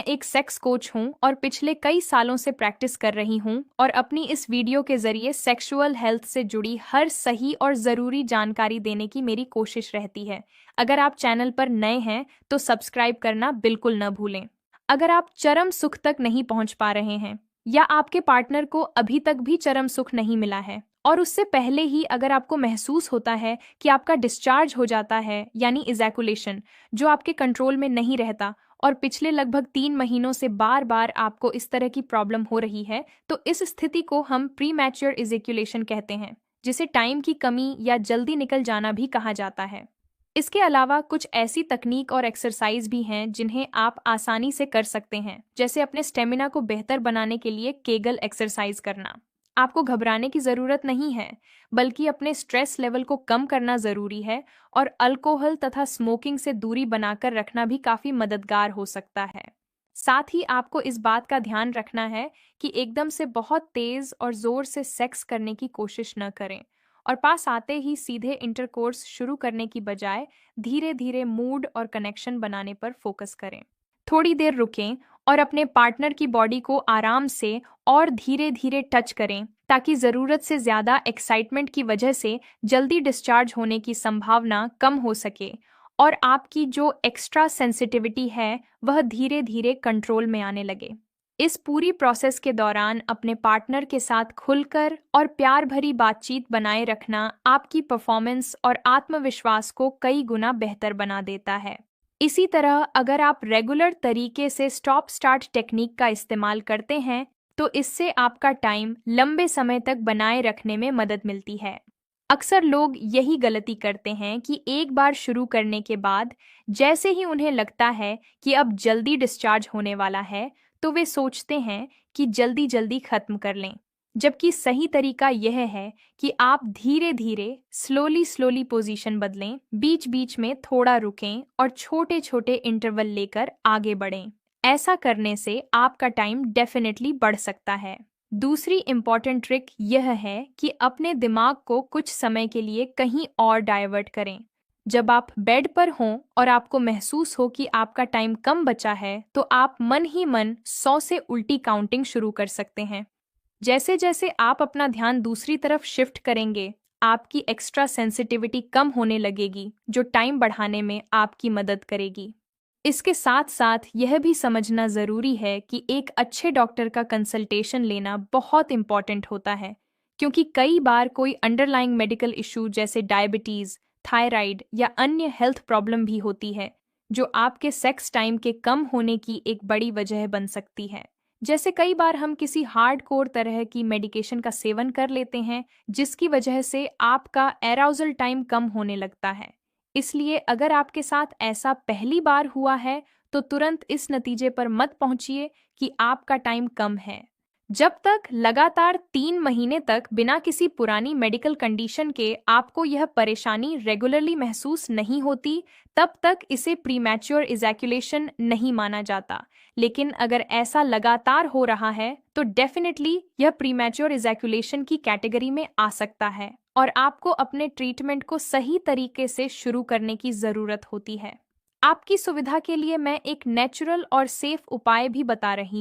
मैं एक sex coach हूँ और पिछले कई सालों से प्रैक्टिस कर रही हूँ और अपनी इस वीडियो के जरिए सेक्सुअल हेल्थ से जुड़ी हर सही और ज़रूरी जानकारी देने की मेरी कोशिश रहती है। अगर आप चैनल पर नए हैं तो सब्सक्राइब करना बिल्कुल न भूलें। अगर आप चरम सुख तक नहीं पहुंच पा रहे हैं या आपके पार्टनर को अभी तक भी चरम सुख नहीं मिला है और उससे पहले ही अगर आपको महसूस होता है कि आपका डिस्चार्ज हो जाता है यानी इजैकुलेशन जो आपके कंट्रोल में नहीं रहता और पिछले लगभग 3 महीनों से बार बार आपको इस तरह की प्रॉब्लम हो रही है, तो इस स्थिति को हम प्री मैच्योर इजैकुलेशन कहते हैं, जिसे टाइम की कमी या जल्दी निकल जाना भी कहा जाता है। इसके अलावा कुछ ऐसी तकनीक और एक्सरसाइज भी हैं जिन्हें आप आसानी से कर सकते हैं, जैसे अपने स्टेमिना को बेहतर बनाने के लिए केगल एक्सरसाइज करना। आपको घबराने की ज़रूरत नहीं है, बल्कि अपने स्ट्रेस लेवल को कम करना ज़रूरी है और अल्कोहल तथा स्मोकिंग से दूरी बनाकर रखना भी काफ़ी मददगार हो सकता है। साथ ही आपको इस बात का ध्यान रखना है कि एकदम से बहुत तेज़ और ज़ोर से सेक्स करने की कोशिश न करें और पास आते ही सीधे इंटरकोर्स शुरू करने की बजाय धीरे धीरे मूड और कनेक्शन बनाने पर फोकस करें। थोड़ी देर रुकें और अपने पार्टनर की बॉडी को आराम से और धीरे धीरे टच करें ताकि ज़रूरत से ज़्यादा एक्साइटमेंट की वजह से जल्दी डिस्चार्ज होने की संभावना कम हो सके और आपकी जो एक्स्ट्रा सेंसिटिविटी है वह धीरे धीरे कंट्रोल में आने लगे। इस पूरी प्रोसेस के दौरान अपने पार्टनर के साथ खुलकर और प्यार भरी बातचीत बनाए रखना आपकी परफॉर्मेंस और आत्मविश्वास को कई गुना बेहतर बना देता है। इसी तरह अगर आप रेगुलर तरीके से स्टॉप स्टार्ट टेक्निक का इस्तेमाल करते हैं तो इससे आपका टाइम लंबे समय तक बनाए रखने में मदद मिलती है। अक्सर लोग यही गलती करते हैं कि एक बार शुरू करने के बाद जैसे ही उन्हें लगता है कि अब जल्दी डिस्चार्ज होने वाला है तो वे सोचते हैं कि जल्दी जल्दी खत्म कर लें, जबकि सही तरीका यह है कि आप धीरे धीरे स्लोली पोजीशन बदलें, बीच बीच में थोड़ा रुकें और छोटे छोटे इंटरवल लेकर आगे बढ़ें। ऐसा करने से आपका टाइम डेफिनेटली बढ़ सकता है। दूसरी इम्पॉर्टेंट ट्रिक यह है कि अपने दिमाग को कुछ समय के लिए कहीं और डाइवर्ट करें। जब आप बेड पर हों और आपको महसूस हो कि आपका टाइम कम बचा है तो आप मन ही मन 100 से उल्टी काउंटिंग शुरू कर सकते हैं। जैसे जैसे आप अपना ध्यान दूसरी तरफ शिफ्ट करेंगे आपकी एक्स्ट्रा सेंसिटिविटी कम होने लगेगी, जो टाइम बढ़ाने में आपकी मदद करेगी। इसके साथ साथ यह भी समझना ज़रूरी है कि एक अच्छे डॉक्टर का कंसल्टेशन लेना बहुत इम्पॉर्टेंट होता है, क्योंकि कई बार कोई अंडरलाइंग मेडिकल इशू जैसे डायबिटीज़, थायराइड या अन्य हेल्थ प्रॉब्लम भी होती है, जो आपके सेक्स टाइम के कम होने की एक बड़ी वजह बन सकती है। जैसे कई बार हम किसी हार्डकोर तरह की मेडिकेशन का सेवन कर लेते हैं, जिसकी वजह से आपका एराउजल टाइम कम होने लगता है। इसलिए अगर आपके साथ ऐसा पहली बार हुआ है तो तुरंत इस नतीजे पर मत पहुंचिए कि आपका टाइम कम है। जब तक लगातार 3 महीने तक बिना किसी पुरानी मेडिकल कंडीशन के आपको यह परेशानी रेगुलरली महसूस नहीं होती, तब तक इसे प्रीमैच्योर इजैकुलेशन नहीं माना जाता। लेकिन अगर ऐसा लगातार हो रहा है तो डेफिनेटली यह प्रीमैच्योर इजैकुलेशन की कैटेगरी में आ सकता है और आपको अपने ट्रीटमेंट को सही तरीके से शुरू करने की ज़रूरत होती है। आपकी सुविधा के लिए मैं एक नेचुरल और सेफ उपाय भी बता रही हूँ।